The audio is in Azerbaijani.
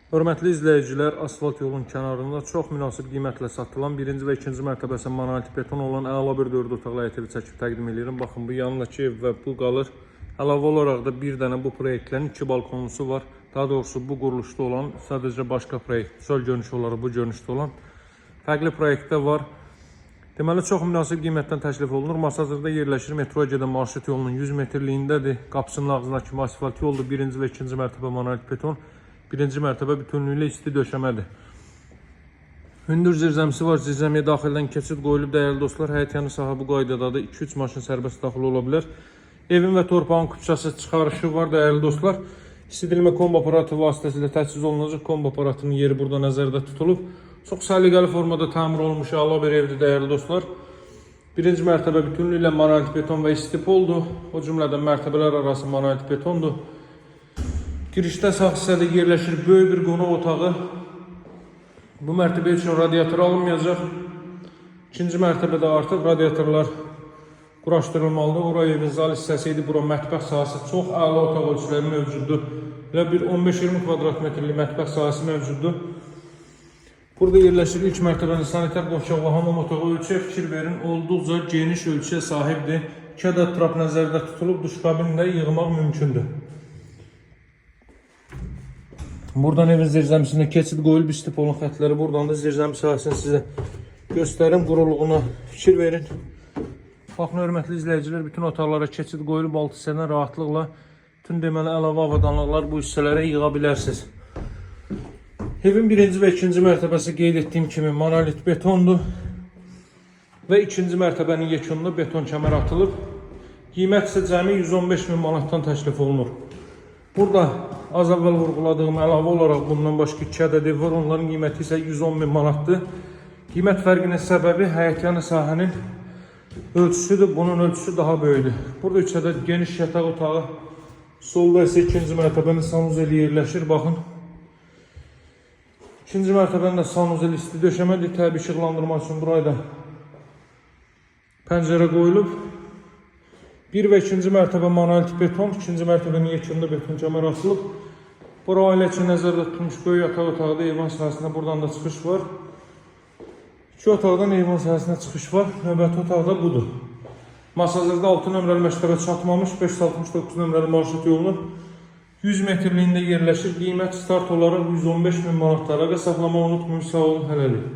Hörmətli izləyicilər, asfalt yolun kənarında çox münasib qiymətlə satılan 1-ci və 2-ci mərtəbəsi monolit beton olan əla bir 4 otaqlı həyətəvi çəkib təqdim edirəm. Baxın, bu yanındakı ev və bu qalır. Əlavə olaraq da bir dənə bu proyektlərin 2 balkonlusu var. Daha doğrusu bu quruluşda olan sadəcə başqa proyekt, söl görünüşü olaraq bu görünüşdə olan fərqli proyektdə var. Deməli, çox münasib qiymətdən təklif olunur. Masazırda yerləşir, metroya gedən marşrut yolunun 100 metrliyindədir. Qapısının ağzına kimi asfalt yoldur. 1-ci və 2-ci mərtəbə monolit beton. 1-ci mərtəbə bütünlüyündə isti döşəmədir. Hündür zirzəmisi var. Zirzəmiyə daxildən keçid qoyulub. Dəyərli dostlar, həyət yanı sahə bu qaydadadır. 2-3 maşın sərbəst daxil ola bilər. Evin və torpağın kupçası çıxarışı var. Dəyərli dostlar, istidilmə kombi aparatı vasitəsilə təchiz olunacaq. Kombi aparatının yeri burada nəzərdə tutulub. Çox səliqəli formada təmir olunmuş əla bir evdir, dəyərli dostlar. 1-ci mərtəbə bütünlüklə monolit beton və isti poldur. O cümlədən mərtəbələr arası monolit betondur. Girişdə sağ hissədə yerləşir böyük bir qonaq otağı. Bu mərtəbə üçün radiator alınmayacaq. 2-ci mərtəbədə artıq radiatorlar quraşdırılmalıdır. Ora evin zal hissəsi idi. Bura mətbəx sahəsi çox əla otaq ölçüləri mövcuddur. Elə bir 15-20 kvadrat metrli mətbəx sahəsi mövcuddur. Burada yerləşir ilk mərtəbənin sanitar qovşaq və hamam otağı. Ölçüyə fikir verin, olduqca geniş ölçüyə sahibdir. 2 ədəd trap nəzərdə tutulub, duş kabinində yığmaq mümkündür. Buradan evin zirzəmisində keçid qoyulub, isti polun xətləri buradan da zirzəmi sahəsini sizə göstərim, quruluğuna fikir verin. Baxın, hörmətli izləyicilər, bütün otaqlara keçid qoyulub, alt hissədən rahatlıqla bütün deməli əlavə avadanlıqlar bu hissələrə yığa bilərsiniz. Evin 1-ci və 2-ci mərtəbəsi qeyd etdiyim kimi monolit betondur və 2-ci mərtəbənin yekununda beton kəmər atılıb. Qiymət isə cəmi 115 min manatdan təklif olunur. Burada az əvvəl vurğuladığım əlavə olaraq bundan başqa 2 ədəd ev var. Onların qiyməti isə 110 min manatdır. Qiymət fərqinin səbəbi həyətyanı sahənin ölçüsüdür. Bunun ölçüsü daha böyükdür. Burada 3 ədəd geniş yataq otağı. Solda isə 2-ci mərtəbənin sanuzeli yerləşir. Baxın. 2-ci mərtəbənin də sanuzeli isti döşəmədir. Təbii işıqlandırma üçün buraya da pəncərə qoyulub. 1 və 2-ci mərtəbə monolit beton, 2-ci mərtəbənin yekununda beton kəmər atılıb. Bura ailə üçün nəzərdə tutulmuş böyük yataq otağıda, eyvan sahəsində buradan da çıxış var. 2 otaqdan eyvan sahəsinə çıxış var. Növbəti otaqda budur. Masazırda 6 nömrəli məktəbə çatmamış 569 nömrəli marşrut yolunun 100 metrliyində yerləşir. Qiymət start olaraq 115 min manatlara və saxlama unutmayın, sağ olun, hələlik.